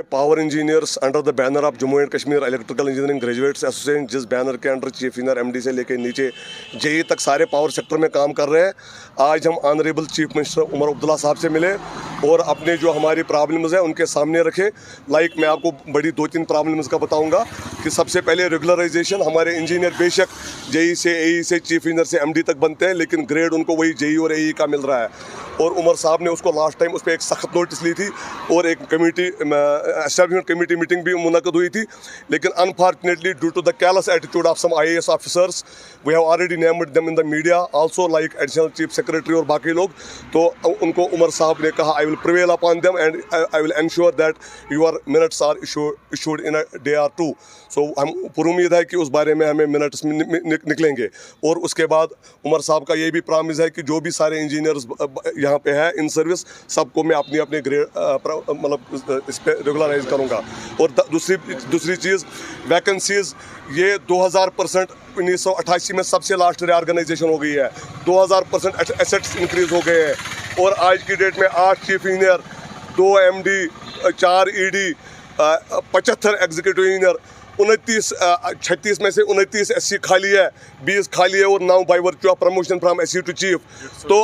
Power engineers under the banner of Jammu and Kashmir electrical engineering graduates association, जिस banner के under chief engineer MD से लेकर नीचे JEE तक सारे पावर सेक्टर में काम कर रहे हैं। आज हम honourable chief minister Omar Abdullah साहब से मिले और अपने जो हमारी प्रॉब्लम्स हैं उनके सामने रखे। लाइक मैं आपको बड़ी 2-3 प्रॉब्लम्स का बताऊंगा कि सबसे पहले रेगुलराइजेशन। हमारे इंजीनियर बेशक जेई से एई से चीफ इंजीनियर से एमडी तक बनते हैं, लेकिन ग्रेड उनको वही जेई और एई का मिल रहा है। और उमर साहब ने उसको लास्ट टाइम उस पर एक सख्त नोटिस ली थी और एक कमेटी एस्टैब्लिशमेंट कमेटी मीटिंग भी मुनक़द हुई थी, लेकिन unfortunately due to the careless attitude of some IAS officers we have already named them in the media also, like additional chief secretary और बाकी लोग। तो उनको उमर साहब ने कहा I will prevail upon them and I will ensure that your minutes are issued in a day or 2। So हम पूरी उम्मीद है कि उस बारे में हमें मिनट्स निकलेंगे। और उसके बाद उमर साहब का ये भी प्रॉमिस है कि जो भी सारे इंजीनियर्स यहाँ पे है इन सर्विस, सबको मैं अपनी अपने ग्रेड मतलब इस पर रेगुलराइज करूँगा। और दूसरी चीज़ वैकेंसीज, ये 2000% 1988 में सबसे लास्ट रीऑर्गेनाइजेशन हो गई है। 2000% एसेट्स इंक्रीज हो गए हैं और आज की डेट में 8 chief engineer, 2 MD, 4 ED, 75 executive engineer, 36 में से 29 SC खाली है, 20 खाली है और 9 by virtue of promotion from SC to chief. तो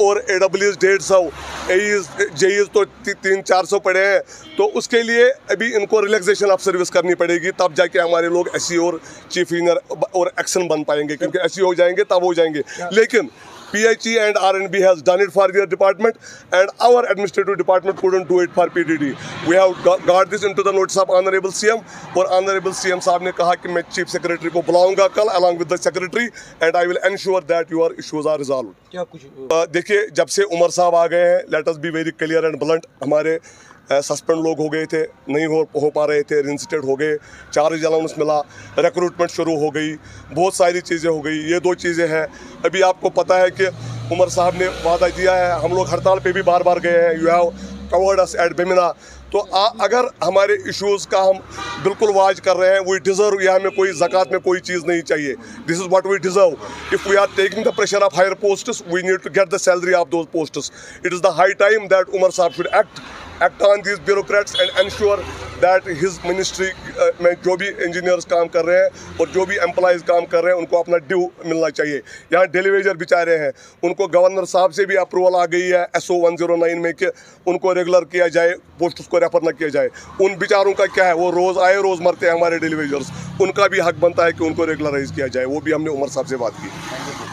और AWS 150, AEs JEs तो 300-400 पड़े हैं। तो उसके लिए अभी इनको रिलैक्सेशन ऑफ सर्विस करनी पड़ेगी, तब जाके हमारे लोग SC और चीफ इंजीनियर और एक्शन बन पाएंगे, क्योंकि SC हो जाएंगे तब हो जाएंगे। लेकिन PHE and R&B has done it for their department and our administrative department couldn't do it for PDD. We have got this into the notice of Honorable CM और Honorable CM साहब ने कहा कि मैं चीफ सेक्रेटरी को बुलाऊंगा कल along with the secretary and I will ensure that your issues are resolved. क्या कुछ देखिए, जब से उमर साहब आ गए हैं, let us be very clear and blunt, हमारे सस्पेंड लोग हो गए थे, नहीं हो पा रहे थे, रिंस्टेड हो गए, चार्ज अलाउंस मिला, रिक्रूटमेंट शुरू हो गई, बहुत सारी चीज़ें हो गई। ये 2 चीज़ें हैं। अभी आपको पता है कि उमर साहब ने वादा दिया है, हम लोग हड़ताल पे भी बार बार गए हैं। You have covered us at Bemina. तो अगर हमारे इश्यूज़ का हम बिल्कुल वाज कर रहे हैं, वी डिज़र्व, या हमें कोई ज़कात में कोई चीज़ नहीं चाहिए। This is what we deserve. If we are taking the pressure of higher posts, we need to get the salary of those posts. It is the high time that Omar साहब should act on these bureaucrats and ensure that his ministry में जो भी engineers काम कर रहे हैं और जो भी एम्प्लॉयज़ काम कर रहे हैं उनको अपना ड्यू मिलना चाहिए। यहाँ डेलीवेजर बेचारे हैं, उनको गवर्नर साहब से भी अप्रूवल आ गई है SO 109 में कि उनको रेगुलर किया जाए, पोस्ट्स को रेफर न किया जाए। उन बेचारों का क्या है, वो रोज़ आए रोज़ मरते हैं हमारे डेलीवेजर्स, उनका भी हक बनता है कि उनको रेगुलराइज किया जाए। वो भी हमने उमर साहब से बात की।